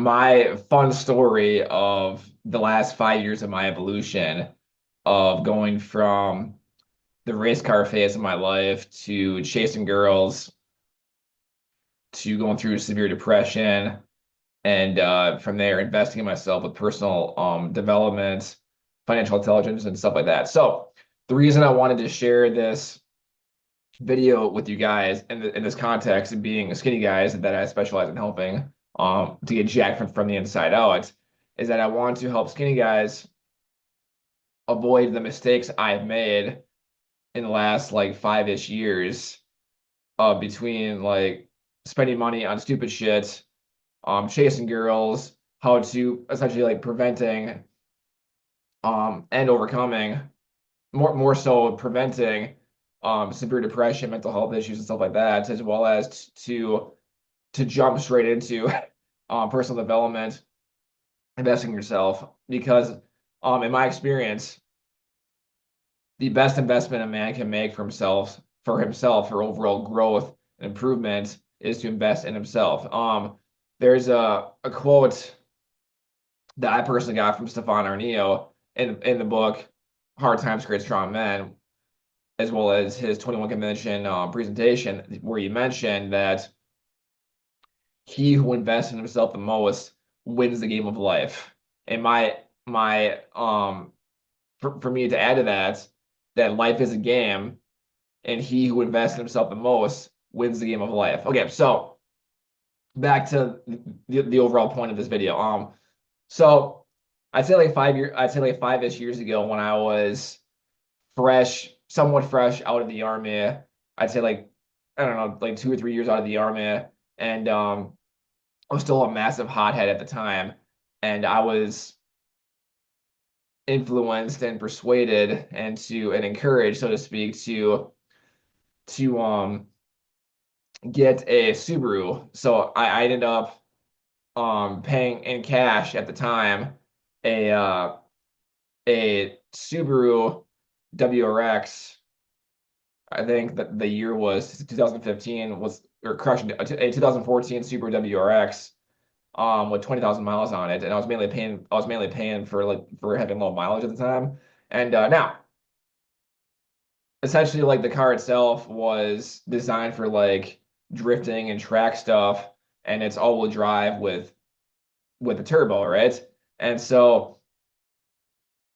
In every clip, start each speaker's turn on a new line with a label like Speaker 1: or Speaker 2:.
Speaker 1: my fun story of the last 5 years of my evolution of going from the race car phase of my life to chasing girls to going through severe depression and from there investing in myself with personal development, financial intelligence, and stuff like that. So the reason I wanted to share this video with you guys in this context of being skinny guys that I specialize in helping to get jacked from the inside out is that I want to help skinny guys avoid the mistakes I've made in the last like 5-ish years between like spending money on stupid shit, chasing girls, how to essentially like preventing and overcoming more so preventing severe depression, mental health issues, and stuff like that, as well as to jump straight into personal development, investing in yourself. Because in my experience, the best investment a man can make for overall growth and improvement is to invest in himself. There's a quote that I personally got from Stefan Aarnio in the book Hard Times Create Strong Men, as well as his 21 Convention presentation, where you mentioned that he who invests in himself the most wins the game of life. And my for me to add to that, that life is a game, and he who invests in himself the most wins the game of life. Okay, so back to the overall point of this video. So I'd say like 5-ish years ago when I was somewhat fresh out of the army. I'd say like I don't know, like 2 or 3 years out of the army, and I was still a massive hothead at the time, and I was influenced and persuaded and encouraged, so to speak, to get a Subaru. So I ended up paying in cash at the time a uh, a Subaru WRX. I think that the year was 2015 was or correction a 2014 Subaru WRX with 20,000 miles on it, and I was mainly paying for like for having low mileage at the time. And now essentially like the car itself was designed for like drifting and track stuff, and it's all-wheel drive with a turbo, right? And so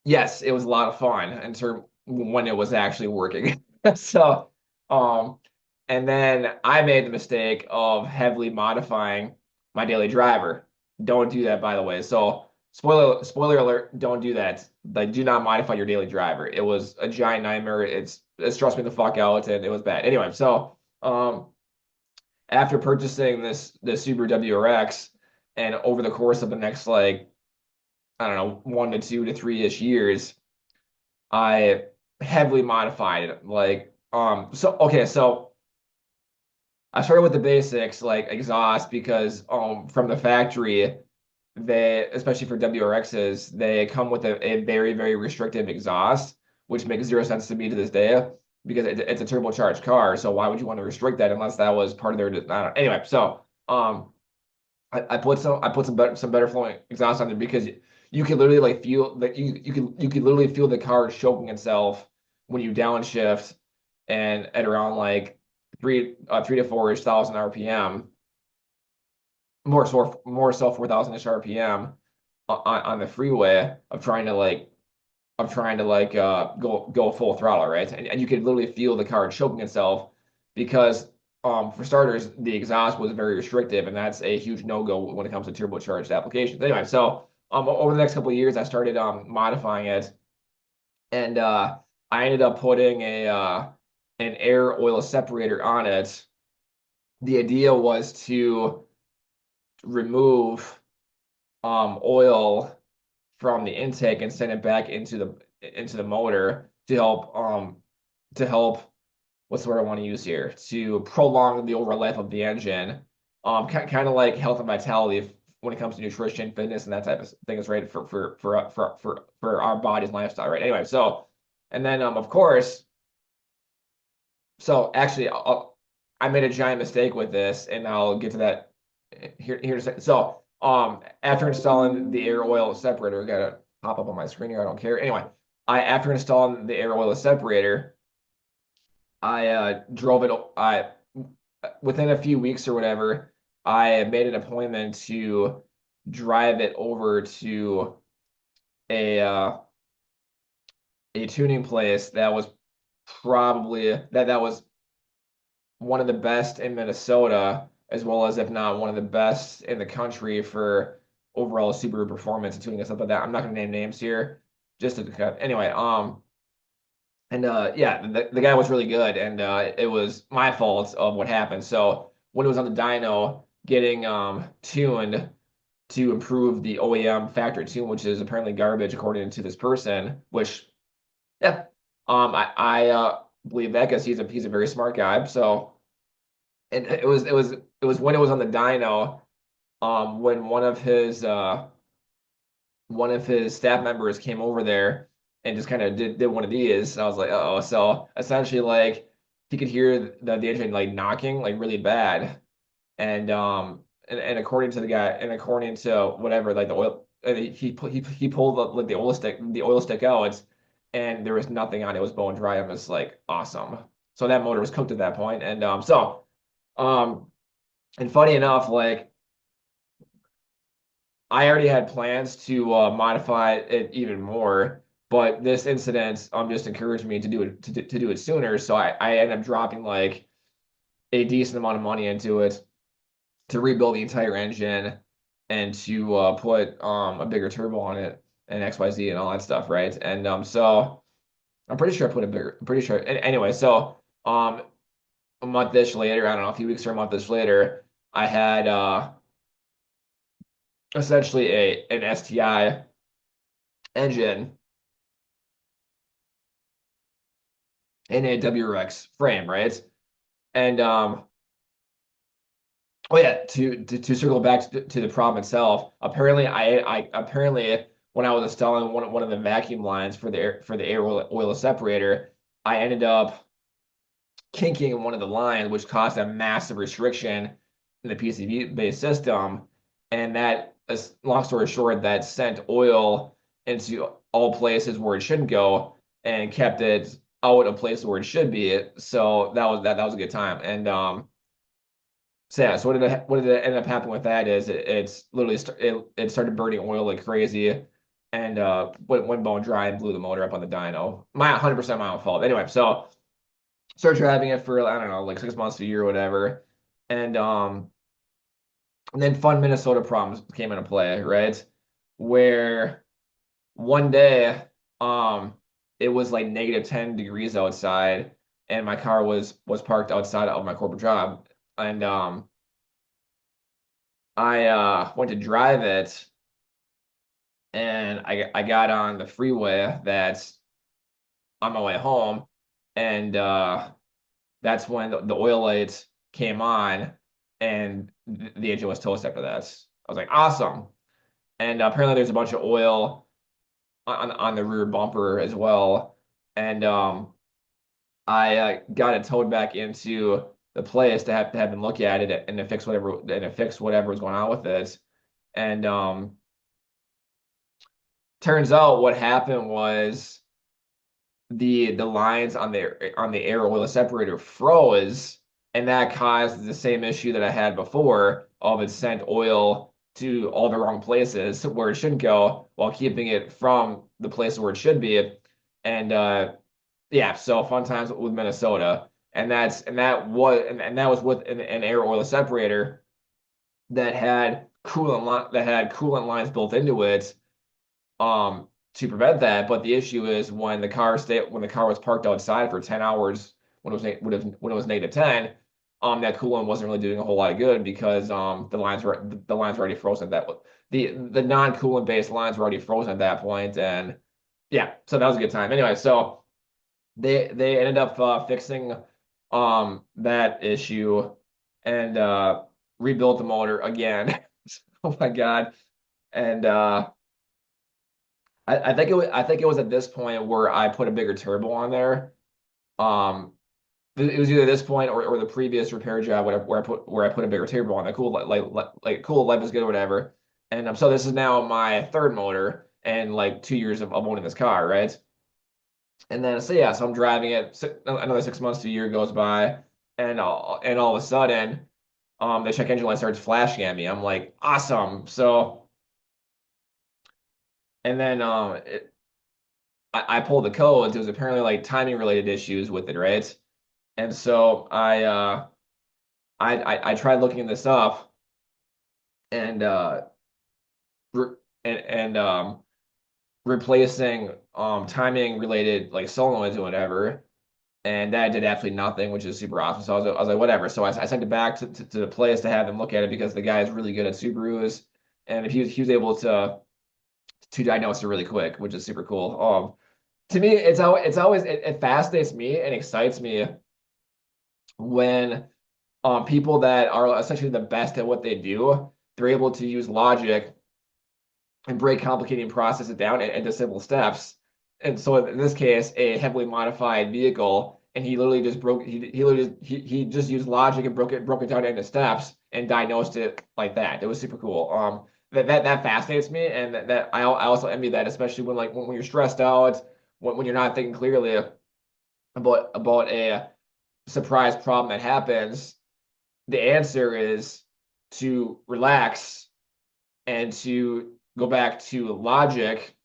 Speaker 1: yes, it was a lot of fun in term when it was actually working. So um and then I made the mistake of heavily modifying my daily driver. Don't do that, by the way. So spoiler alert, don't do that. Like, do not modify your daily driver. It was a giant nightmare. It stressed me the fuck out, and it was bad. Anyway, so after purchasing this Subaru WRX, and over the course of the next like I don't know 1 to 2 to 3-ish years, I heavily modified it. Like so okay, so I started with the basics like exhaust because from the factory they especially for WRXs they come with a very very restrictive exhaust, which makes zero sense to me to this day because it's a turbocharged car. So why would you want to restrict that unless that was part of their I don't, anyway. So I put some better flowing exhaust on there because you can literally like feel that you can literally feel the car choking itself when you downshift and at around like 3 to 4 ish thousand RPM, more so 4,000 ish RPM on the freeway of trying to like go full throttle, right? And you could literally feel the car choking itself because for starters, the exhaust was very restrictive, and that's a huge no-go when it comes to turbocharged applications. Anyway, so over the next couple of years, I started modifying it, and I ended up putting a an air oil separator on it. The idea was to remove oil from the intake and send it back into the motor to help what's the word I want to use here to prolong the overall life of the engine. Kind of like health and vitality when it comes to nutrition, fitness, and that type of thing is right for our body's lifestyle, right? Anyway, so and then of course, so actually I made a giant mistake with this, and I'll get to that here in a second. So After installing the air oil separator, gotta pop up on my screen here. I don't care. Anyway, I after installing the air oil separator, I drove it. I within a few weeks or whatever, I made an appointment to drive it over to a uh, a tuning place that was probably that was one of the best in Minnesota, as well as if not one of the best in the country for overall Subaru performance and tuning and stuff like that. I'm not gonna name names here, just to cut. Anyway, and yeah, the guy was really good, and it was my fault of what happened. So when it was on the dyno, getting tuned to improve the OEM factory tune, which is apparently garbage according to this person, which yeah, I believe that because he's a very smart guy. So and it was when it was on the dyno, when one of his staff members came over there and just kind of did one of these. I was like, oh, so essentially like he could hear the engine like knocking like really bad, and according to the guy and according to whatever like the oil, and he pulled like the oil stick out, and there was nothing on it. It was bone dry. It was like awesome. So that motor was cooked at that point, and um and funny enough, like I already had plans to modify it even more, but this incident just encouraged me to do it to do it sooner. So I ended up dropping like a decent amount of money into it to rebuild the entire engine and to put a bigger turbo on it and XYZ and all that stuff, right? And so I'm pretty sure I put a bigger. I'm pretty sure. Anyway, so a month-ish later, I don't know, a few weeks or a month-ish later, I had essentially an STI engine in a WRX frame, right? And oh yeah, to circle back to the problem itself, apparently I apparently when I was installing one of the vacuum lines for the air oil separator, I ended up kinking one of the lines, which caused a massive restriction in the PCV-based system, and that is long story short, that sent oil into all places where it shouldn't go and kept it out of places where it should be. So that was a good time. And so yeah, so what did it end up happening with that is it's literally it started burning oil like crazy, and went bone dry and blew the motor up on the dyno. My 100% my own fault. Anyway, so started driving it for I don't know like 6 months to a year or whatever, and then fun Minnesota problems came into play, right? Where one day it was like negative 10 degrees outside, and my car was parked outside of my corporate job, and I went to drive it, and I got on the freeway that's on my way home, and that's when the oil lights came on, and the engine was toast after that. I was like, awesome. And apparently there's a bunch of oil on the rear bumper as well. And I got it towed back into the place to have them look at it and to fix whatever was going on with it. And turns out what happened was the lines on the air oil separator froze, and that caused the same issue that I had before of it sent oil to all the wrong places where it shouldn't go while keeping it from the place where it should be. And yeah, so fun times with Minnesota. And that was with an air oil separator that had coolant lines built into it to prevent that. But the issue is when the car was parked outside for 10 hours when it was negative 10, that coolant wasn't really doing a whole lot of good because the lines were already frozen at that the non-coolant based lines were already frozen at that point. And yeah, so that was a good time. Anyway, so they ended up fixing that issue and rebuilt the motor again. Oh my God. And I think it was at this point where I put a bigger turbo on there. Um, it was either this point or the previous repair job where I put a bigger turbo on. Like cool, like cool, life is good or whatever. And so this is now my third motor and like 2 years of owning this car, right? And then so yeah, so I'm driving it. Another 6 months to a year goes by, and all of a sudden, the check engine light starts flashing at me. I'm like, awesome. So and then I pulled the codes. It was apparently like timing related issues with it, right? And so I tried looking this up and re and replacing timing related like solenoids or whatever, and that did absolutely nothing, which is super awesome. So I was like, whatever. So I sent it back to the place to have them look at it because the guy is really good at Subarus, and if he was able to diagnose it really quick, which is super cool. To me, it fascinates me and excites me when people that are essentially the best at what they do, they're able to use logic and break complicating processes down into simple steps. And so in this case, a heavily modified vehicle, and he literally just broke he literally he just used logic and broke it down into steps and diagnosed it like that. It was super cool. That fascinates me, and that I also envy that, especially when like when you're stressed out, when you're not thinking clearly about a surprise problem that happens. The answer is to relax and to go back to logic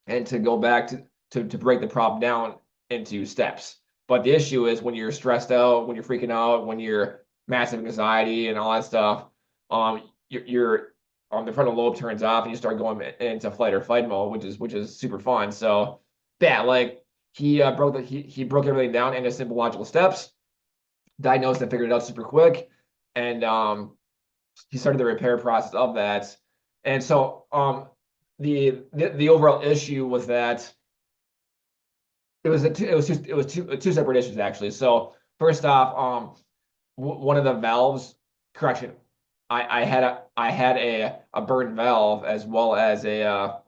Speaker 1: and to go back to break the problem down into steps. But the issue is when you're stressed out, when you're freaking out, when you're massive anxiety and all that stuff, you're the frontal lobe turns off and you start going into flight or fight mode, which is super fun. So yeah, like he broke everything down into simple logical steps, diagnosed and figured it out super quick, and he started the repair process of that. And so the overall issue was that it was two separate issues actually. So first off, one of the valves, correction, I had a burned valve as well as a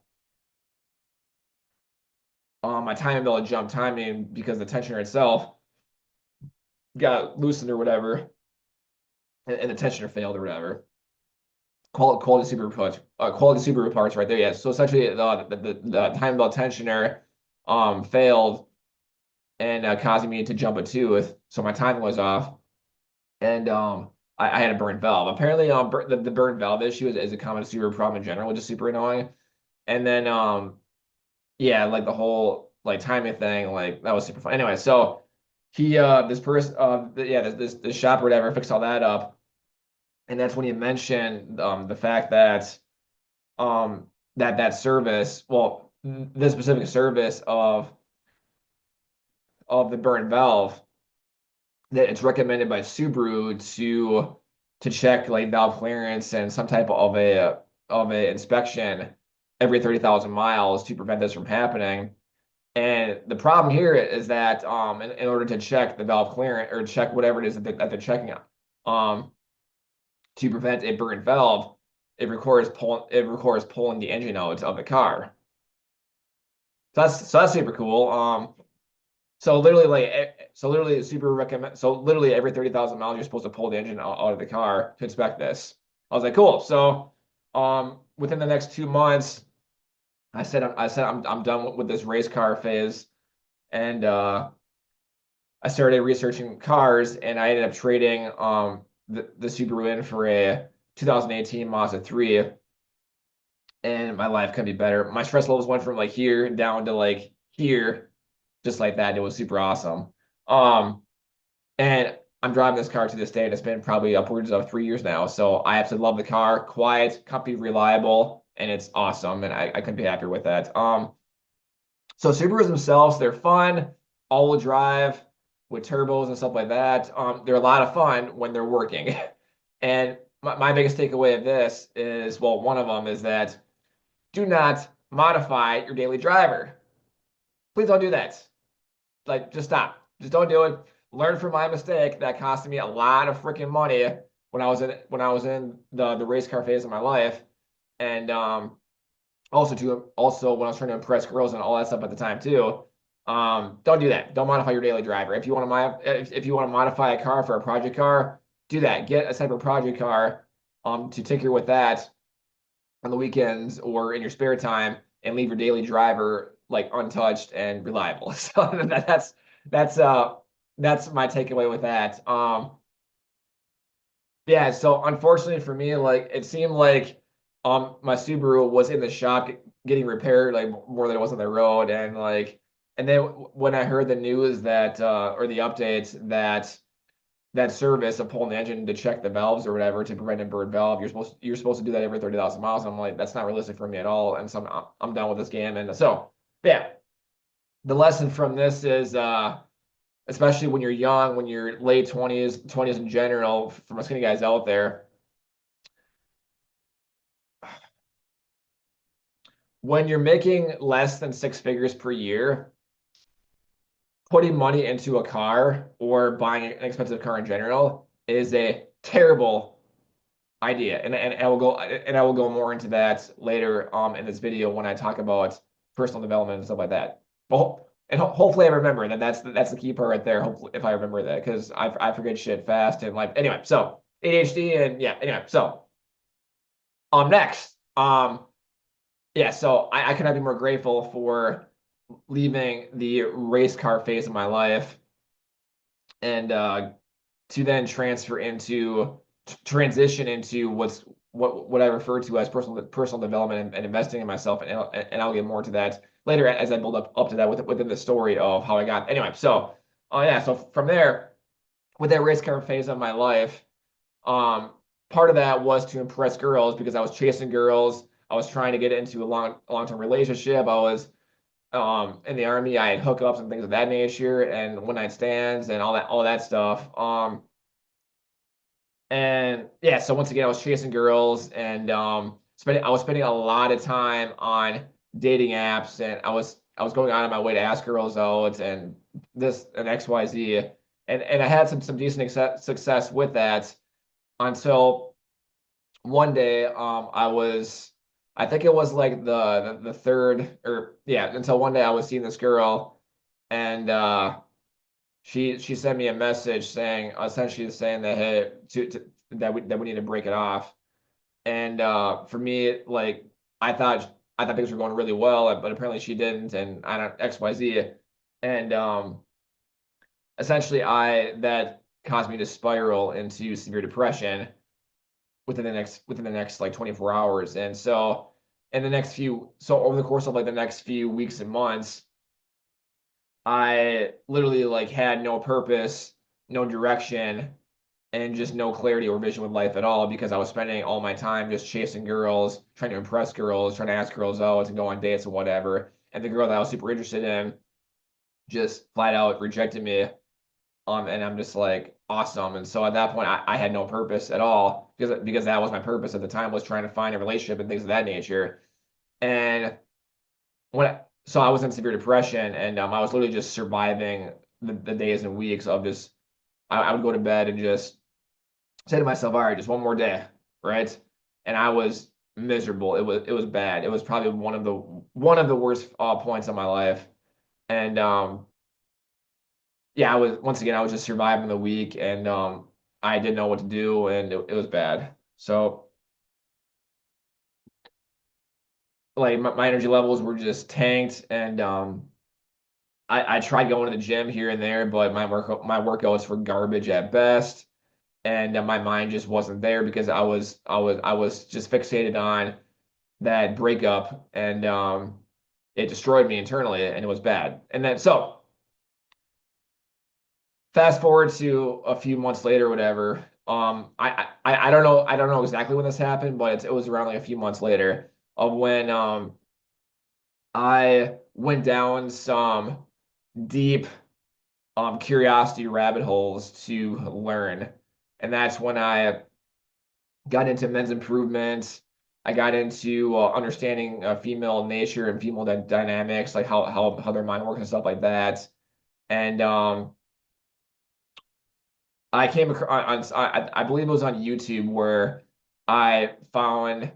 Speaker 1: my timing belt jump timing because the tensioner itself got loosened or whatever, and the tensioner failed or whatever. Quality super parts right there. Yeah. So essentially, the time belt tensioner failed and causing me to jump a tooth, so my timing was off, and I had a burnt valve. Apparently, the burnt valve issue is a common super problem in general, which is super annoying. And then yeah, like the whole like timing thing, like that was super fun. Anyway, so he this person yeah this shop or whatever fixed all that up, and that's when he mentioned the fact that that service, well, the specific service of the burnt valve, that it's recommended by Subaru to check like valve clearance and some type of a inspection every 30,000 miles to prevent this from happening. And the problem here is that in order to check the valve clearance or check whatever it is that they're checking um to prevent a burnt valve, it requires pulling the engine out of the car. So that's super cool. So literally super recommend. So literally every 30,000 miles, you're supposed to pull the engine out of the car to inspect this. I was like, cool. So within the next 2 months, I said I'm done with this race car phase, and I started researching cars, and I ended up trading the Subaru in for a 2018 Mazda 3, and my life couldn't be better. My stress levels went from like here down to like here, just like that. It was super awesome. Um, and I'm driving this car to this day, and it's been probably upwards of 3 years now. So I absolutely love the car. Quiet, comfy, reliable, and it's awesome. And I couldn't be happier with that. So Subarus themselves, they're fun, all-wheel drive with turbos and stuff like that. They're a lot of fun when they're working. And my biggest takeaway of this is, well, one of them is that do not modify your daily driver. Please don't do that. Like, just stop. Just don't do it. Learn from my mistake that costed me a lot of freaking money when I was in the race car phase of my life, and also when I was trying to impress girls and all that stuff at the time too. Don't do that. Don't modify your daily driver. If you want to modify a car for a project car, do that. Get a type of project car to tinker with that on the weekends or in your spare time and leave your daily driver like untouched and reliable. So that's uh that's my takeaway with that. Yeah, so unfortunately for me, like it seemed like my Subaru was in the shop getting repaired like more than it was on the road, and like and then when I heard the news that or the updates that that service of pulling the engine to check the valves or whatever to prevent a bird valve, you're supposed to do that every 30,000 miles. And I'm like, that's not realistic for me at all, and so I'm done with this game. And so yeah, the lesson from this is especially when you're young, when you're late 20s in general, for most skinny guys out there, when you're making less than six figures per year, putting money into a car or buying an expensive car in general is a terrible idea. And I will go more into that later in this video when I talk about personal development and stuff like that. But hopefully I remember that that's the key part right there. Hopefully if I remember that because I forget shit fast and like anyway, so ADHD and yeah, anyway, so next. Yeah, so I could not be more grateful for leaving the race car phase of my life and to then transition into what I refer to as personal development and investing in myself, and I'll get more to that later as I build up to that within the story of how I got. Anyway, so yeah, so from there, with that race car phase of my life, um, part of that was to impress girls because I was chasing girls. I was trying to get into a long-term relationship. I was in the army. I had hookups and things of that nature, and one night stands and all that stuff. And yeah, so once again, I was chasing girls and I was spending a lot of time on dating apps, and I was going out of my way to ask girls out and this and XYZ, and I had some decent success with that until one day I think it was like the third or yeah, until one day I was seeing this girl and she sent me a message saying essentially saying that hey that we need to break it off. And for me, like I thought things were going really well, but apparently she didn't, and I don't XYZ. And essentially I that caused me to spiral into severe depression within the next like 24 hours. And so over the course of like the next few weeks and months, I literally like had no purpose, no direction, and just no clarity or vision with life at all because I was spending all my time just chasing girls, trying to impress girls, trying to ask girls out and go on dates and whatever. And the girl that I was super interested in just flat out rejected me. And I'm just like awesome. And so at that point, I had no purpose at all because that was my purpose at the time was trying to find a relationship and things of that nature. And so I was in severe depression, and I was literally just surviving the days and weeks of just I would go to bed and just say to myself, all right, just one more day, right? And I was miserable. It was bad. It was probably one of the worst points of my life. And yeah, I was just surviving the week, and I didn't know what to do, and it was bad. So like my energy levels were just tanked, and I tried going to the gym here and there, but my workouts were garbage at best, and my mind just wasn't there because I was just fixated on that breakup, and it destroyed me internally, and it was bad. And then so fast forward to a few months later, whatever. I don't know exactly when this happened, but it was around like a few months later of when I went down some deep curiosity rabbit holes to learn, and that's when I got into men's improvement. I got into understanding female nature and female dynamics, like how their mind works and stuff like that. And I came across I believe it was on YouTube where I found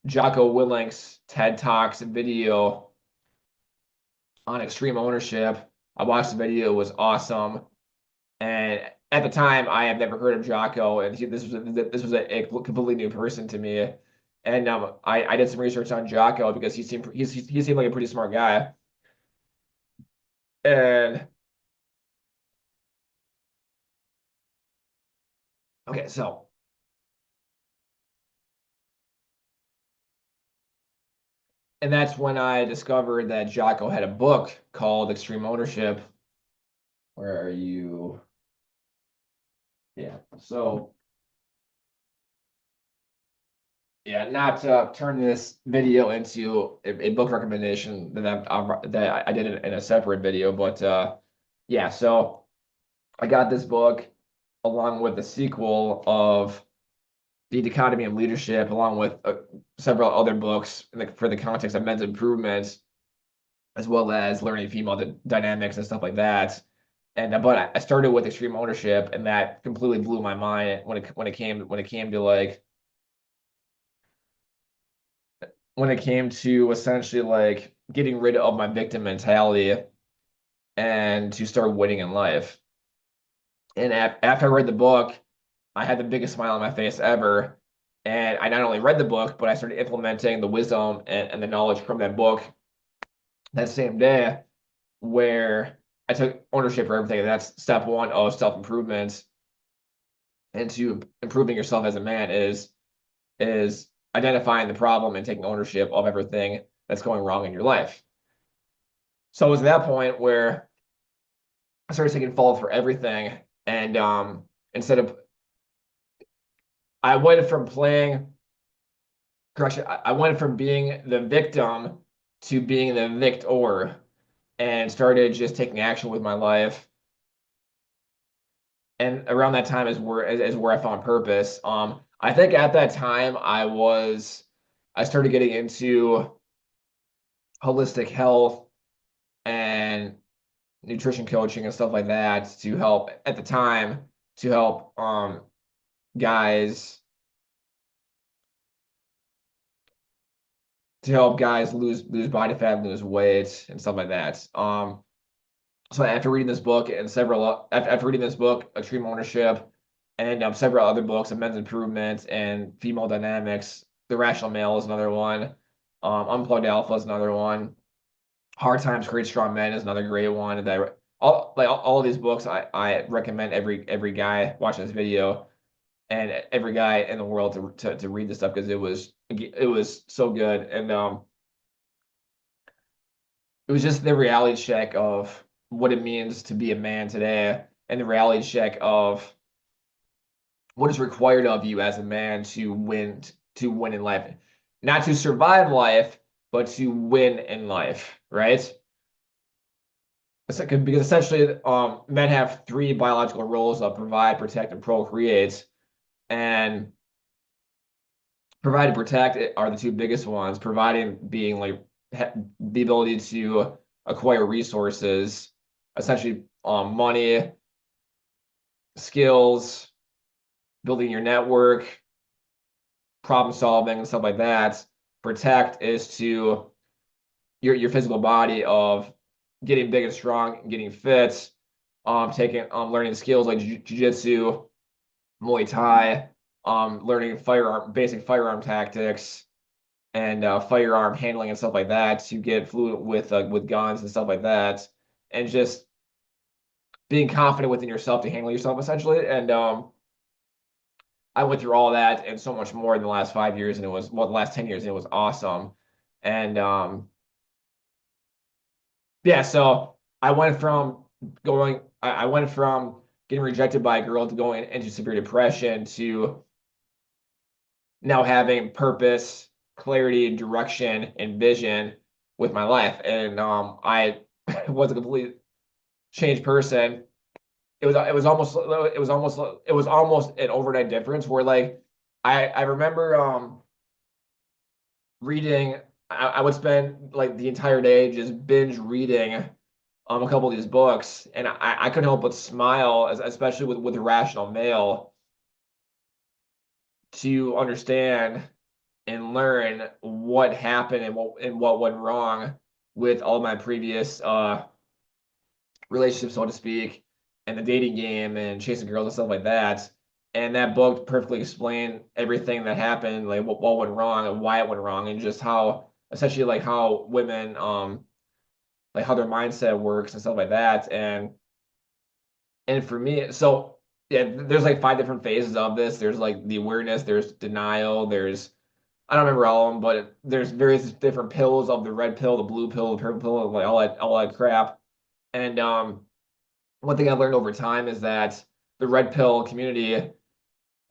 Speaker 1: Jocko Willink's TED Talks video on extreme ownership. I watched the video; it was awesome. And at the time, I had never heard of Jocko, and this was a completely new person to me. And I did some research on Jocko because he seemed like a pretty smart guy. And okay, so and that's when I discovered that Jocko had a book called Extreme Ownership. Where are you? Yeah. So yeah, not to turn this video into a book recommendation that I did in a separate video, but yeah. So I got this book along with the sequel of The Dichotomy of Leadership, along with several other books for the context of men's improvement, as well as learning female dynamics and stuff like that. And but I started with Extreme Ownership, and that completely blew my mind when it came to like when it came to essentially like getting rid of my victim mentality and to start winning in life. And after I read the book, I had the biggest smile on my face ever. And I not only read the book, but I started implementing the wisdom and the knowledge from that book that same day, where I took ownership for everything. And that's step one of self improvement into improving yourself as a man is identifying the problem and taking ownership of everything that's going wrong in your life. So it was at that point where I started taking fault for everything. And instead of, I went from playing, correction, I went from being the victim to being the victor and started just taking action with my life. And around that time is where I found purpose. I think at that time I started getting into holistic health and nutrition coaching and stuff like that to help at the time to help guys lose body fat, lose weight, and stuff like that. So after reading this book and after reading this book, Extreme Ownership, and several other books of men's improvement and female dynamics, The Rational Male is another one. Unplugged Alpha is another one. Hard Times Create Strong Men is another great one. That all of these books I recommend every guy watching this video and every guy in the world to read this stuff because it was so good. And it was just the reality check of what it means to be a man today and the reality check of what is required of you as a man to win in life, not to survive life, but to win in life, right? Because essentially, men have three biological roles of provide, protect, and procreate. And provide and protect are the two biggest ones. Providing being like the ability to acquire resources, essentially money, skills, building your network, problem solving, and stuff like that. Protect is to your physical body of getting big and strong, getting fit, taking learning skills like jiu-jitsu, Muay Thai, learning basic firearm tactics and firearm handling and stuff like that to get fluent with guns and stuff like that, and just being confident within yourself to handle yourself essentially. And I went through all that and so much more in the last 5 years, and the last 10 years, and it was awesome. And yeah, so I went from getting rejected by a girl to going into severe depression to now having purpose, clarity, direction, and vision with my life. And I was a complete changed person. It was almost an overnight difference where like I remember reading I would spend like the entire day just binge reading a couple of these books, and I couldn't help but smile, especially with the Rational Male, to understand and learn what happened and what went wrong with all my previous relationships, so to speak, and the dating game and chasing girls and stuff like that. And that book perfectly explained everything that happened, like what went wrong and why it went wrong, and just how essentially like how women like how their mindset works and stuff like that. And for me, so yeah, there's like five different phases of this. There's like the awareness, there's denial, there's I don't remember all of them, but there's various different pills of the red pill, the blue pill, the purple pill, like all that crap. And one thing I've learned over time is that the red pill community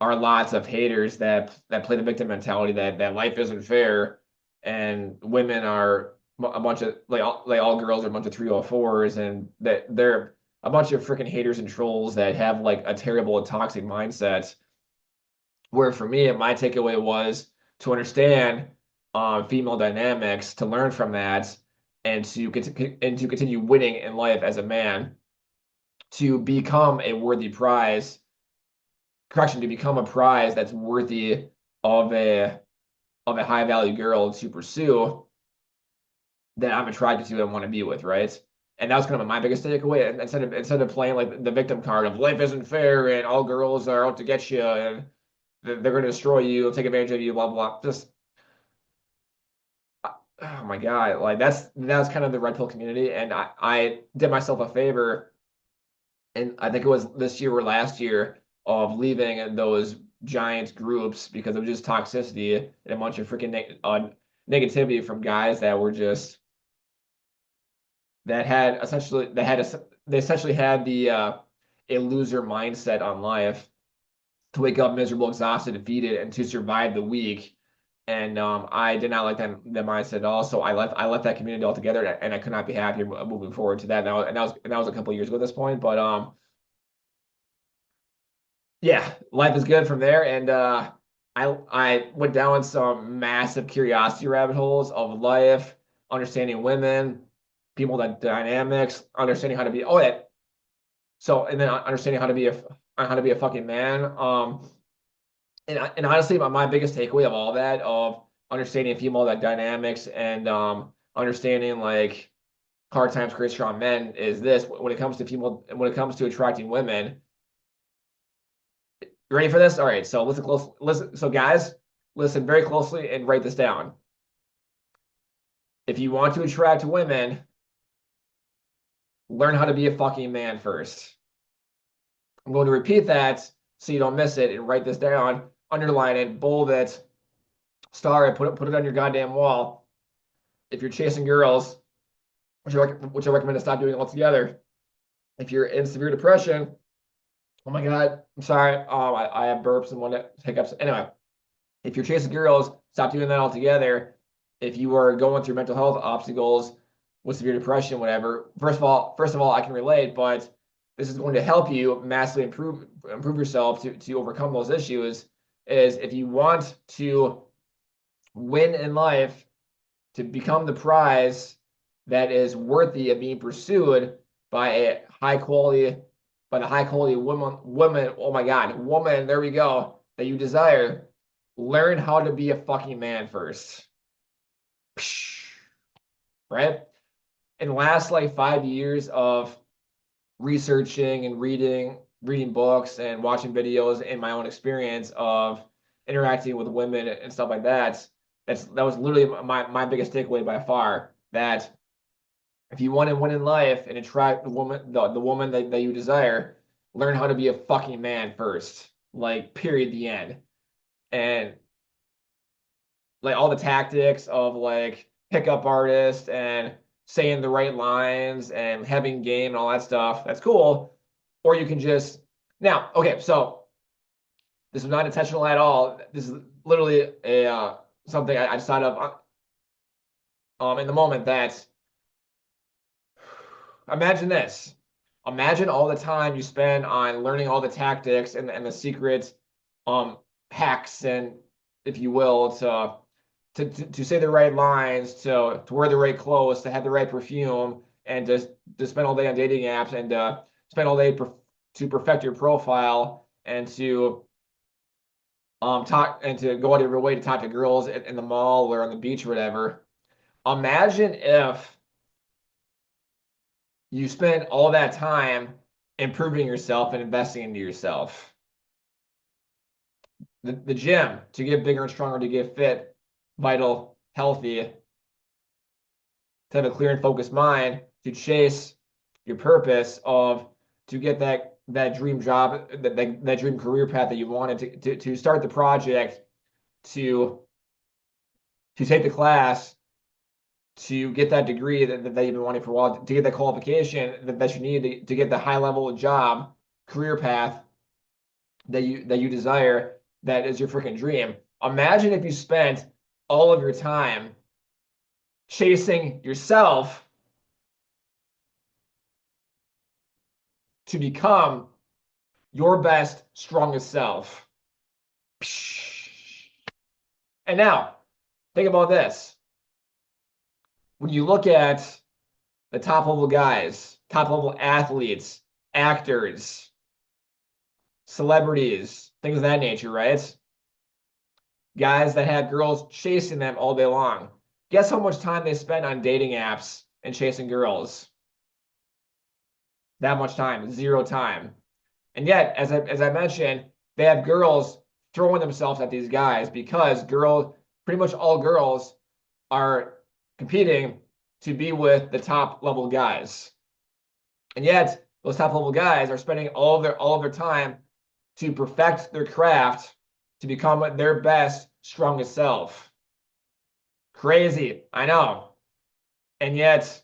Speaker 1: are lots of haters that play the victim mentality that life isn't fair, and women are a bunch of like all girls are a bunch of 304s, and that they're a bunch of freaking haters and trolls that have like a terrible and toxic mindset. Where for me, my takeaway was to understand female dynamics, to learn from that, and to continue winning in life as a man, to become a worthy prize correction to become a prize that's worthy of a high value girl to pursue that I'm attracted to and want to be with, right? And that was kind of my biggest takeaway. And instead of playing like the victim card of life isn't fair and all girls are out to get you and they're going to destroy you, take advantage of you, blah blah. Just oh my God, like that's kind of the red pill community. And I did myself a favor, and I think it was this year or last year of leaving those giant groups because of just toxicity and a bunch of freaking negativity from guys that were just that had essentially they essentially had the a loser mindset on life to wake up miserable, exhausted, defeated, and to survive the week. And I did not like that mindset at all. So I left that community altogether, and I could not be happier moving forward to that. And that was a couple of years ago at this point. But yeah, life is good from there. And I went down some massive curiosity rabbit holes of life, understanding women, people that dynamics, understanding how to be and then understanding how to be a fucking man. And honestly, my biggest takeaway of all that of understanding female that dynamics and understanding like hard times create strong men is this when it comes to attracting women. You ready for this? All right, so listen close. Listen, so guys, listen very closely and write this down. If you want to attract women, learn how to be a fucking man first. I'm going to repeat that so you don't miss it and write this down, underline it, bold it, star it, put it on your goddamn wall. If you're chasing girls, which I recommend to stop doing altogether. If you're in severe depression, oh my God, I'm sorry. I have burps and one hiccups. Anyway, if you're chasing girls, stop doing that altogether. If you are going through mental health obstacles with severe depression, whatever, first of all, I can relate, but this is going to help you massively improve yourself to overcome those issues. Is if you want to win in life, to become the prize that is worthy of being pursued by a high quality by the high quality woman, oh my God, woman, there we go, that you desire, learn how to be a fucking man first. Right? In the last like 5 years of researching and reading books and watching videos in my own experience of interacting with women and stuff like that, that was literally my biggest takeaway by far. That if you want to win in life and attract the woman that you desire, learn how to be a fucking man first. Like, period, the end. And like all the tactics of like pickup artists and saying the right lines and having game and all that stuff, that's cool. Or you can just now, okay, so this is not intentional at all. This is literally a something I just thought of in the moment that imagine this. Imagine all the time you spend on learning all the tactics and the secret hacks and if you will to say the right lines, to wear the right clothes, to have the right perfume, and to spend all day on dating apps and spend all day to perfect your profile and to talk and to go out of your way to talk to girls in the mall or on the beach or whatever. Imagine if you spend all that time improving yourself and investing into yourself. the gym to get bigger and stronger, to get fit, vital, healthy, to have a clear and focused mind, to chase your purpose of to get that dream job, that dream career path that you wanted, to start the project, to take the class, to get that degree that you've been wanting for a while, to get that qualification that you need to get the high level job, career path that you desire, that is your freaking dream. Imagine if you spent all of your time chasing yourself to become your best, strongest self. And now, think about this. When you look at the top level guys, top level athletes, actors, celebrities, things of that nature, right? Guys that have girls chasing them all day long. Guess how much time they spend on dating apps and chasing girls? That much time, zero time. And yet, as I mentioned, they have girls throwing themselves at these guys because pretty much all girls are competing to be with the top level guys. And yet, those top level guys are spending all of their time to perfect their craft, to become their best, strongest self. Crazy, I know. And yet,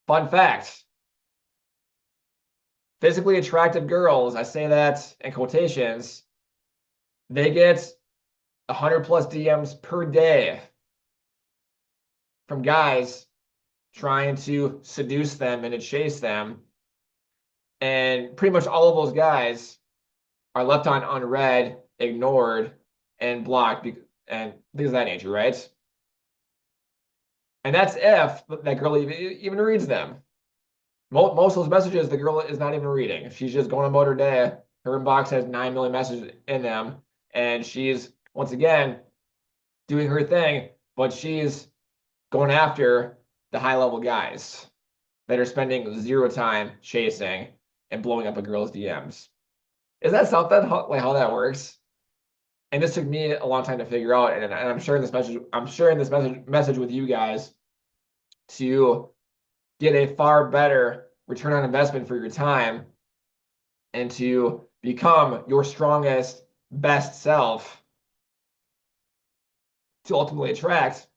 Speaker 1: fun fact, physically attractive girls, I say that in quotations, they get 100 plus DMs per day from guys trying to seduce them and to chase them. And pretty much all of those guys are left on unread, ignored, and blocked, and things of that nature, right? And that's if that girl even reads them. Most of those messages, the girl is not even reading. She's just going about her day. Her inbox has 9 million messages in them. And she's, once again, doing her thing, but she's going after the high-level guys that are spending zero time chasing and blowing up a girl's DMs. Is that something, like how that works? And this took me a long time to figure out, and I'm sharing this message. I'm sharing this message with you guys to get a far better return on investment for your time and to become your strongest, best self, to ultimately attract,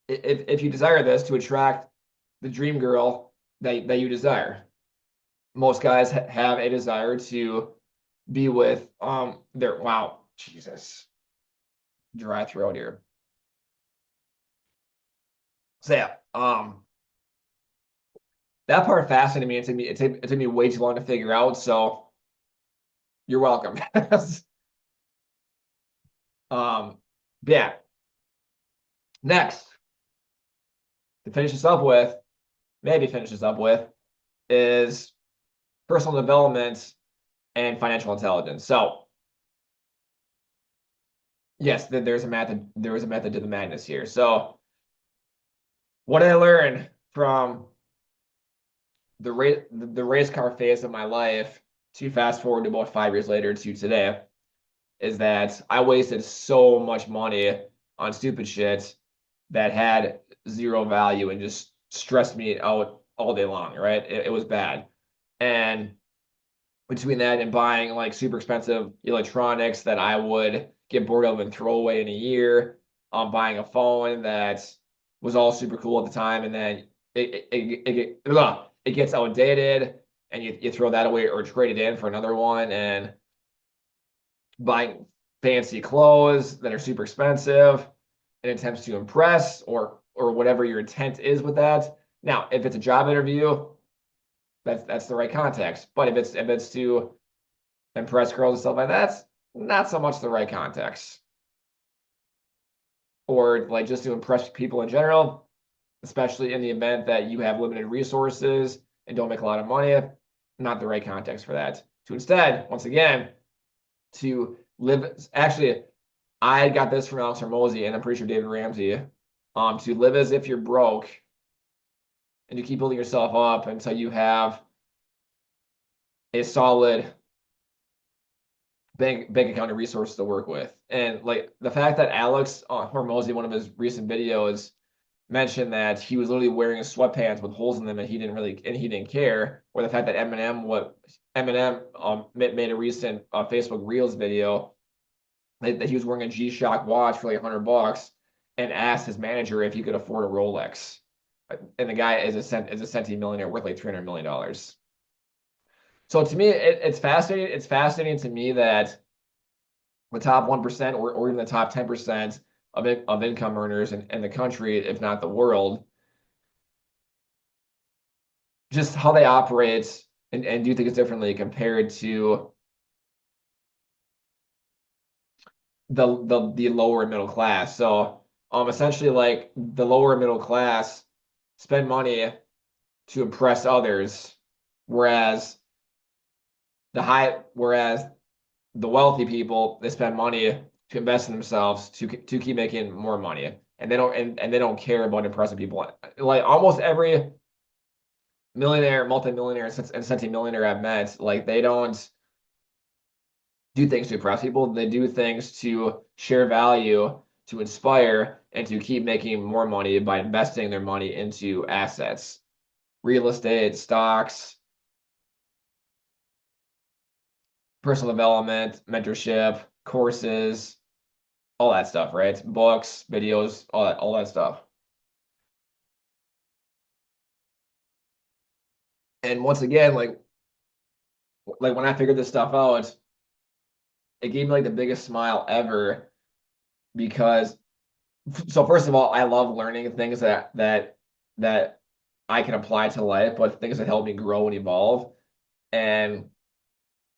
Speaker 1: if you desire this, to attract the dream girl that you desire. Most guys have a desire to be with their, wow, Jesus, dry throat here. So yeah, that part fascinated me. It took me way too long to figure out. So you're welcome. Yeah. Next, to finish this up with, is personal development and financial intelligence. So yes, there's a method. There was a method to the madness here. So what I learned from the race car phase of my life to fast forward to about 5 years later to today is that I wasted so much money on stupid shit that had zero value and just stressed me out all day long, right? It was bad. And between that and buying like super expensive electronics that I would get bored of and throw away in a year, buying a phone that was all super cool at the time, and then it gets outdated and you throw that away or trade it in for another one, and buying fancy clothes that are super expensive in attempts to impress or whatever your intent is with that. Now, if it's a job interview, that's the right context. But if it's to impress girls and stuff like that, not so much the right context. Or like just to impress people in general, especially in the event that you have limited resources and don't make a lot of money, not the right context for that. To instead, once again, to live, actually, I got this from Alex Hormozy and I'm pretty sure David Ramsey, to live as if you're broke and to keep building yourself up until you have a solid bank account and resources to work with. And like the fact that Alex Hormozy, one of his recent videos, mentioned that he was literally wearing sweatpants with holes in them and he didn't care, or the fact that Eminem made a recent Facebook Reels video that he was wearing a G-Shock watch for like $100 and asked his manager if he could afford a Rolex. And the guy is a centie millionaire worth like $300 million. So to me, it's fascinating. It's fascinating to me that the top 1% or even the top 10% of income earners in the country, if not the world, just how they operate and do things differently compared to the lower middle class. So essentially like the lower middle class spend money to impress others, whereas whereas the wealthy people, they spend money to invest in themselves to keep making more money. And they don't care about impressing people. Like almost every millionaire, multimillionaire, and centimillionaire I've met, like they don't do things to impress people. They do things to share value, to inspire, and to keep making more money by investing their money into assets, real estate, stocks, personal development, mentorship, courses, all that stuff, right? Books, videos, all that stuff. And once again, like when I figured this stuff out, it gave me like the biggest smile ever because so first of all, I love learning things that I can apply to life, but things that help me grow and evolve. And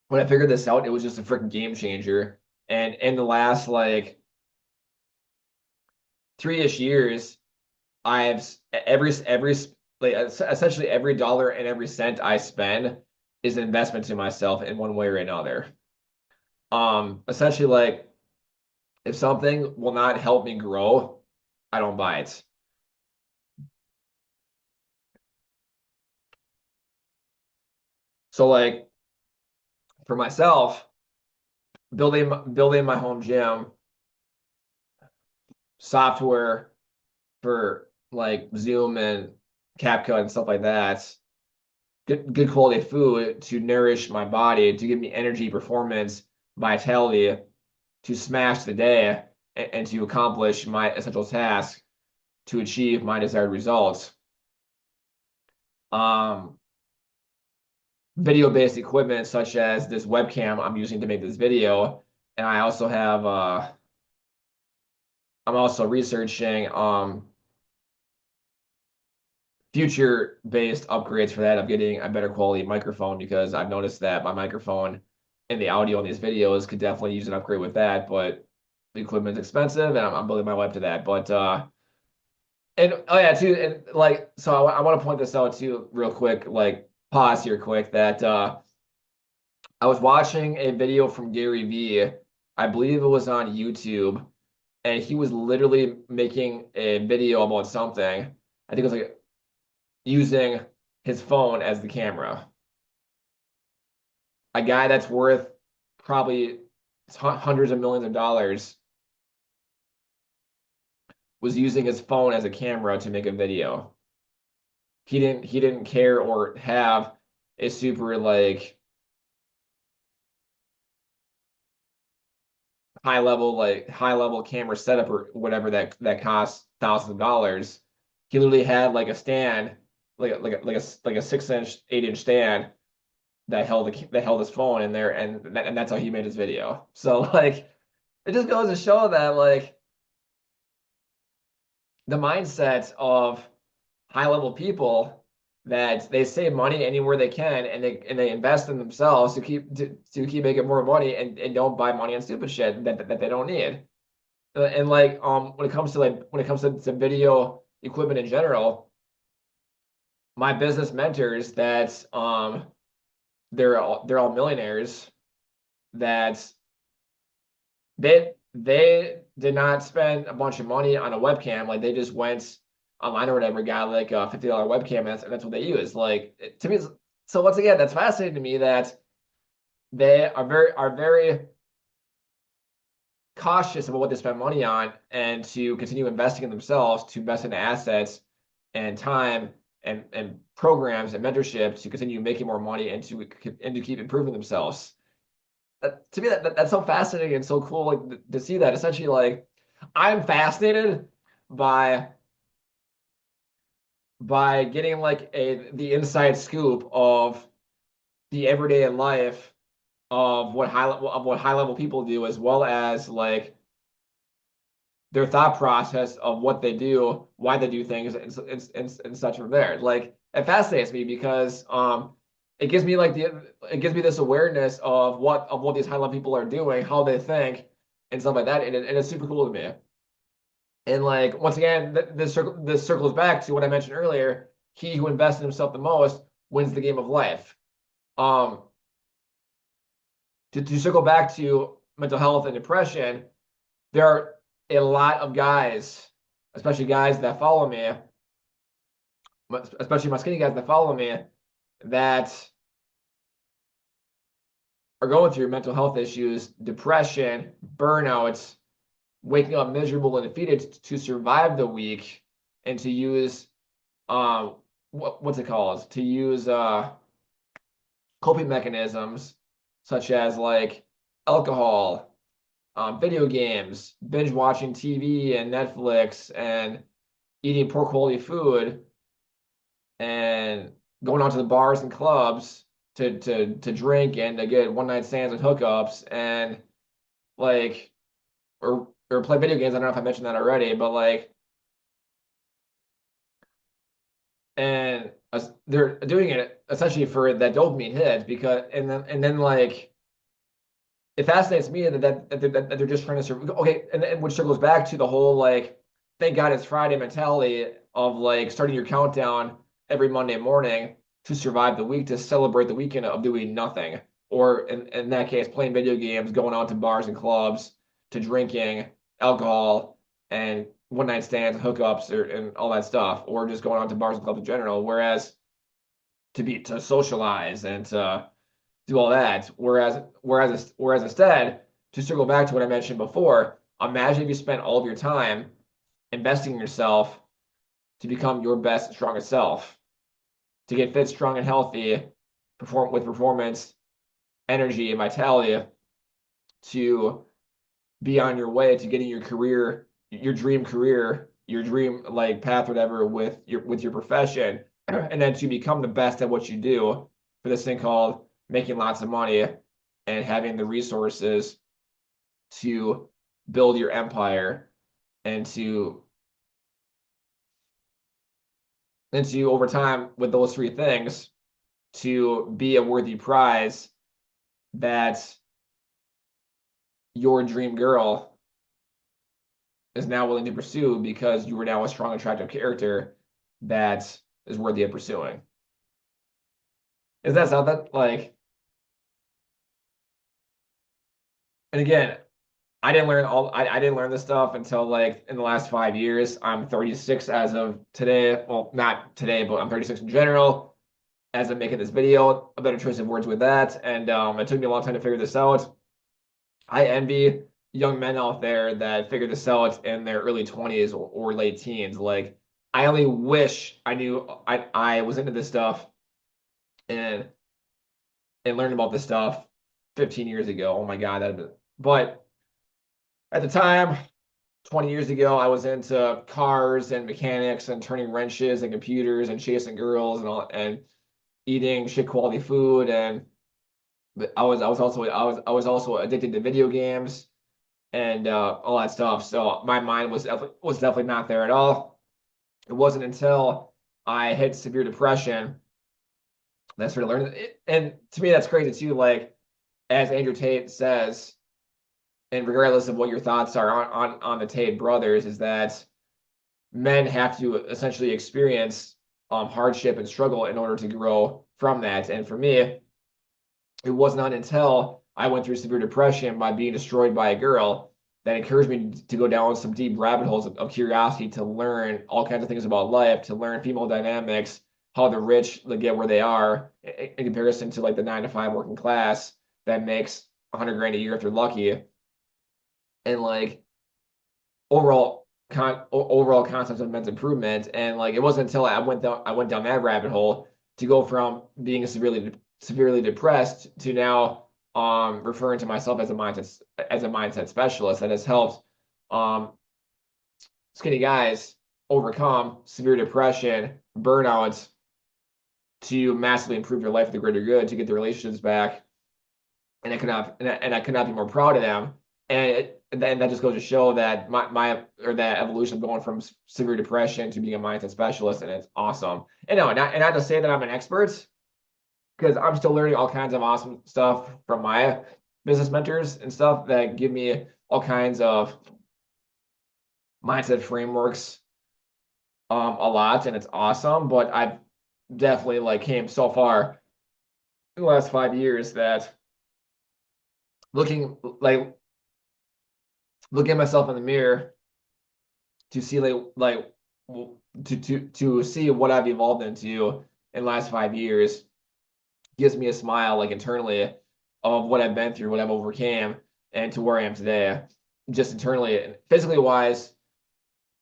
Speaker 1: when I figured this out, it was just a freaking game changer. And in the last like 3-ish years, I've every like essentially every dollar and every cent I spend is an investment to myself in one way or another. Essentially like if something will not help me grow, I don't buy it. So like for myself, building my home gym, software for like Zoom and CapCut and stuff like that, good quality food to nourish my body, to give me energy, performance, vitality, to smash the day and to accomplish my essential task to achieve my desired results. Um, Video-based equipment such as this webcam I'm using to make this video, and I also have I'm also researching future-based upgrades for that of getting a better quality microphone because I've noticed that my microphone and the audio in these videos could definitely use an upgrade with that, but the equipment's expensive and I'm building my way up to that. But and oh yeah, too, and like so I want to point this out too real quick, like pause here quick that I was watching a video from Gary Vee, I believe it was on YouTube, and he was literally making a video about something. I think it was like using his phone as the camera. A guy that's worth probably hundreds of millions of dollars was using his phone as a camera to make a video. He didn't care or have a super like high level camera setup or whatever that costs thousands of dollars. He literally had like a stand, like a 6-inch, 8-inch stand that held his phone in there, and that's how he made his video. So like, it just goes to show that like the mindset of high level people that they save money anywhere they can and they invest in themselves to keep making more money and don't buy money on stupid shit that they don't need. And like when it comes to to video equipment in general, my business mentors that they're all millionaires that they did not spend a bunch of money on a webcam. Like they just went online or whatever, got like a $50 webcam, and that's what they use. Like to me, so once again, that's fascinating to me that they are very cautious about what they spend money on and to continue investing in themselves, to invest in assets and time and programs and mentorship to continue making more money and to keep improving themselves. To me, that's so fascinating and so cool, like to see that. Essentially, like I'm fascinated by getting like the inside scoop of the everyday life of what high level people do, as well as like their thought process of what they do, why they do things, and such from there. Like it fascinates me because it gives me it gives me this awareness of what these high level people are doing, how they think, and stuff like that, and it's super cool to me. And like once again, this circles back to what I mentioned earlier. He who invests in himself the most wins the game of life. Um, to circle back to mental health and depression, there are a lot of guys, especially guys that follow me, especially my skinny guys that follow me, that are going through mental health issues, depression, burnouts, waking up miserable and defeated to survive the week, and to use what's it called? To use coping mechanisms such as like alcohol, video games, binge watching TV and Netflix, and eating poor quality food, and going out to the bars and clubs to drink and to get one night stands and hookups, and like or play video games. I don't know if I mentioned that already, but like, and they're doing it essentially for that dopamine hit, because and then like it fascinates me that they're just trying to survive. Okay, and which circles back to the whole like thank God it's Friday mentality of like starting your countdown every Monday morning to survive the week, to celebrate the weekend of doing nothing, or in that case playing video games, going out to bars and clubs, to drinking alcohol and one night stands, hookups, and all that stuff, or just going out to bars and clubs in general. Whereas to socialize and to do all that. Whereas instead, to circle back to what I mentioned before, imagine if you spent all of your time investing in yourself to become your best, strongest self, to get fit, strong, and healthy, perform with performance, energy, and vitality, to be on your way to getting your career, your dream career, your dream like path, whatever, with your profession, and then to become the best at what you do for this thing called making lots of money and having the resources to build your empire, and to over time with those three things to be a worthy prize that your dream girl is now willing to pursue, because you are now a strong, attractive character that is worthy of pursuing. Is that something like? And again, I didn't learn this stuff until like in the last 5 years. I'm 36 as of today. Well, not today, but I'm 36 in general as I'm making this video. A better choice of words with that. And it took me a long time to figure this out. I envy young men out there that figure this out in their early 20s or late teens. Like I only wish I knew I was into this stuff and learned about this stuff 15 years ago. Oh my God, but at the time, 20 years ago, I was into cars and mechanics and turning wrenches and computers and chasing girls and all, and eating shit quality food. And but I was also addicted to video games and all that stuff. So my mind was definitely not there at all. It wasn't until I hit severe depression that I started learning it. And to me, that's crazy too. Like as Andrew Tate says, and regardless of what your thoughts are on the Tate brothers, is that men have to essentially experience hardship and struggle in order to grow from that. And for me, it was not until I went through severe depression by being destroyed by a girl that encouraged me to go down some deep rabbit holes of curiosity, to learn all kinds of things about life, to learn female dynamics, how the rich get where they are in comparison to like the 9 to 5 working class that makes 100 grand a year if they're lucky. and like overall concepts of mental improvement. And like it wasn't until I went down that rabbit hole to go from being severely depressed to now referring to myself as a mindset specialist that has helped um skinny guys overcome severe depression, burnout, to massively improve your life for the greater good, to get the relationships back. And I could not be more proud of them. And that just goes to show that that evolution of going from severe depression to being a mindset specialist, and it's awesome. And no, not to say that I'm an expert, because I'm still learning all kinds of awesome stuff from my business mentors and stuff that give me all kinds of mindset frameworks a lot, and it's awesome. But I've definitely like came so far in the last 5 years that looking like looking at myself in the mirror to see to see what I've evolved into in the last 5 years gives me a smile like internally of what I've been through, what I've overcame, and to where I am today. Just internally and physically wise,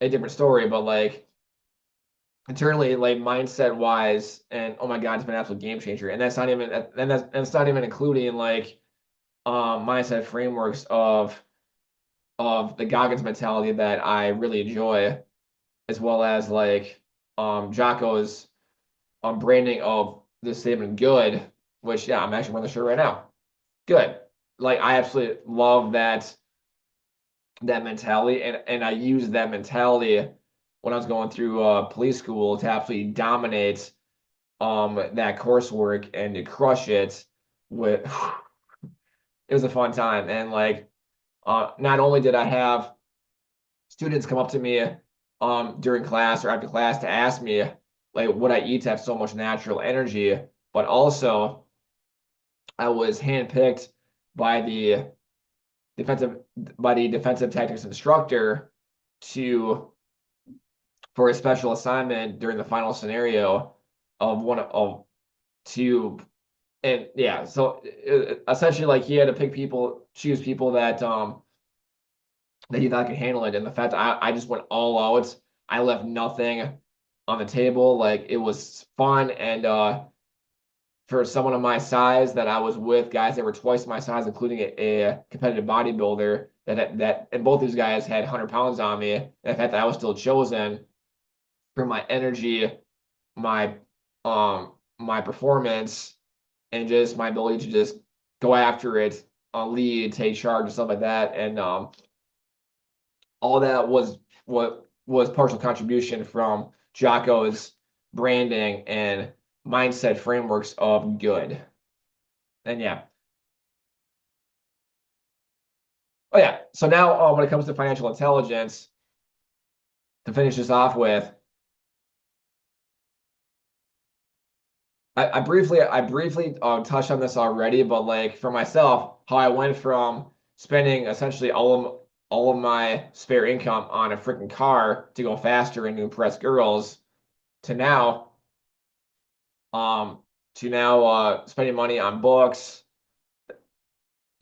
Speaker 1: a different story, but like internally, like mindset wise, and oh my God, it's been an absolute game changer. And that's not even including like mindset frameworks of the Goggins mentality that I really enjoy, as well as like Jocko's branding of the statement good, which yeah, I'm actually wearing the shirt right now. Good. Like I absolutely love that mentality, and I used that mentality when I was going through police school to absolutely dominate that coursework and to crush it with it was a fun time. And like not only did I have students come up to me during class or after class to ask me like what I eat to have so much natural energy, but also I was handpicked by the defensive defensive tactics instructor to for a special assignment during the final scenario of one of two. And yeah, so essentially like he had to choose people that he thought could handle it. And the fact that I just went all out, I left nothing on the table. Like it was fun. And for someone of my size that I was with guys that were twice my size, including a competitive bodybuilder and both these guys had 100 pounds on me. And the fact that I was still chosen for my energy, my my performance, and just my ability to just go after it, lead, take charge, and stuff like that. And all that was what was partial contribution from Jocko's branding and mindset frameworks of good. And yeah. Oh yeah. So now when it comes to financial intelligence, to finish this off with, I briefly touched on this already, but like for myself, how I went from spending essentially all of my spare income on a freaking car to go faster and to impress girls to now um spending money on books.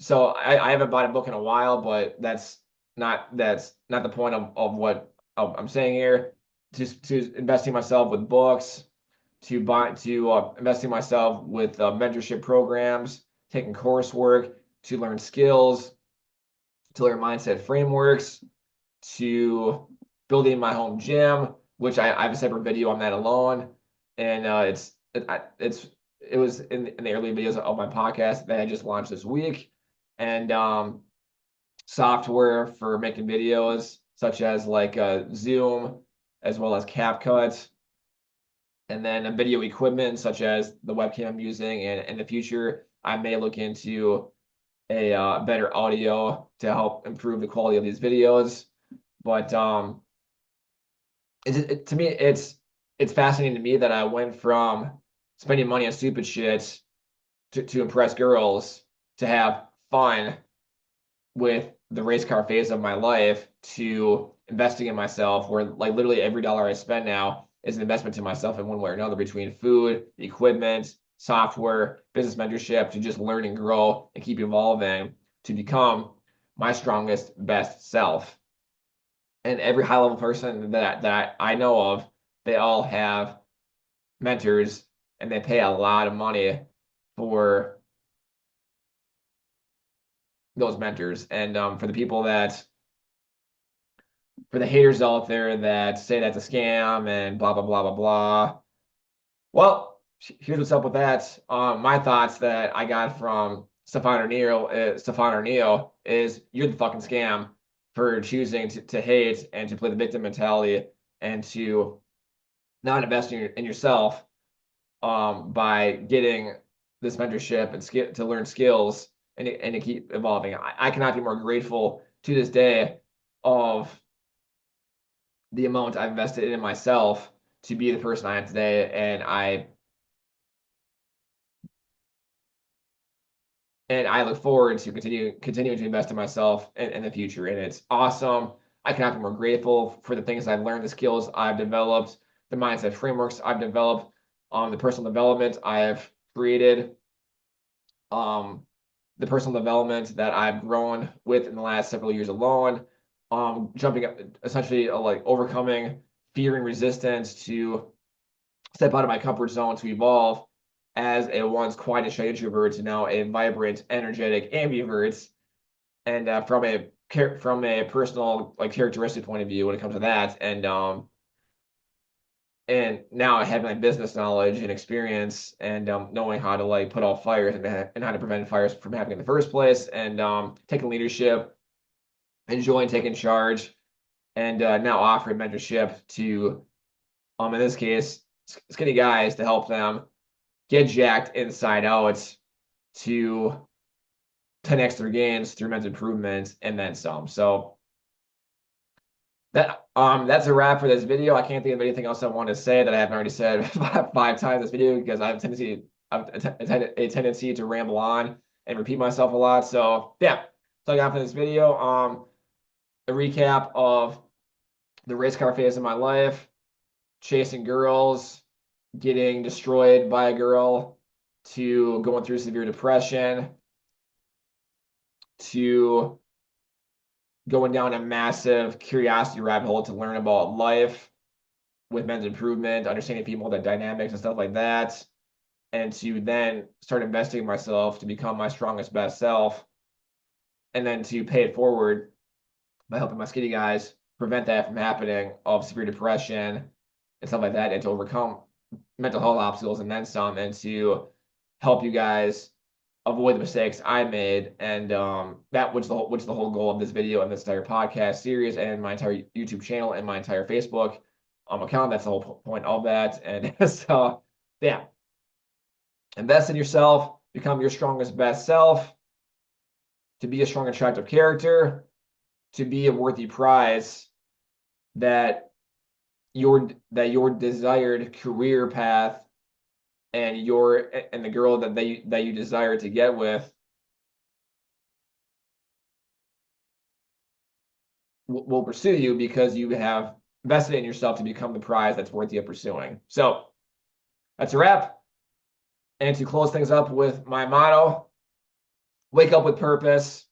Speaker 1: So I haven't bought a book in a while, but that's not the point of what I'm saying here. To investing myself with books, to investing myself with mentorship programs, taking coursework, to learn skills, to learn mindset frameworks, to building my home gym, which I have a separate video on that alone. And it was in the early videos of my podcast that I just launched this week. And software for making videos, such as like Zoom, as well as CapCut. And then video equipment, such as the webcam I'm using. And in the future, I may look into a better audio to help improve the quality of these videos. But to me, it's fascinating to me that I went from spending money on stupid shit to impress girls, to have fun with the race car phase of my life, to investing in myself, where like literally every dollar I spend now is an investment to myself in one way or another, between food, equipment, software, business mentorship, to just learn and grow and keep evolving to become my strongest, best self. And every high level person that I know of, they all have mentors and they pay a lot of money for those mentors. And for the people that, for the haters out there that say that's a scam and blah, blah, blah, blah, blah. Well, here's what's up with that. My thoughts that I got from Stefan Aarnio is you're the fucking scam for choosing to hate and to play the victim mentality and to not invest in yourself by getting this mentorship and to learn skills and to keep evolving. I cannot be more grateful to this day of the amount I've invested in myself to be the person I am today, and I look forward to continuing to invest in myself in the future. And it's awesome. I cannot be more grateful for the things I've learned, the skills I've developed, the mindset frameworks I've developed, the personal development I've created, the personal development that I've grown with in the last several years alone, jumping up, essentially like overcoming fear and resistance to step out of my comfort zone to evolve as a once quiet and shy introvert to now a vibrant, energetic ambivert. And from a personal like characteristic point of view, when it comes to that, and now I have my business knowledge and experience and knowing how to like put out fires and how to prevent fires from happening in the first place, and taking leadership, enjoying taking charge, and now offering mentorship to, in this case, skinny guys to help them get jacked inside out to 10x their gains through mental improvement and then some. So that's a wrap for this video. I can't think of anything else I want to say that I haven't already said five times in this video, because I have a tendency to ramble on and repeat myself a lot. So yeah, so I got for this video. A recap of the race car phase of my life, chasing girls, getting destroyed by a girl, to going through severe depression, to going down a massive curiosity rabbit hole to learn about life with men's improvement, understanding people, the dynamics and stuff like that, and to then start investing in myself to become my strongest, best self, and then to pay it forward by helping my skinny guys prevent that from happening, of severe depression and stuff like that, and to overcome mental health obstacles and then some, and to help you guys avoid the mistakes I made. And that was the whole goal of this video and this entire podcast series and my entire YouTube channel and my entire Facebook account. That's the whole point of that. And so yeah, invest in yourself, become your strongest, best self, to be a strong, attractive character, to be a worthy prize that your desired career path and the girl that you desire to get with will pursue you, because you have invested in yourself to become the prize that's worthy of pursuing. So that's a wrap. And to close things up with my motto: wake up with purpose,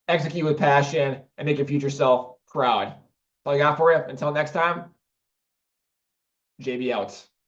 Speaker 1: execute with passion, and make your future self proud. That's all I got for you. Until next time, JB out.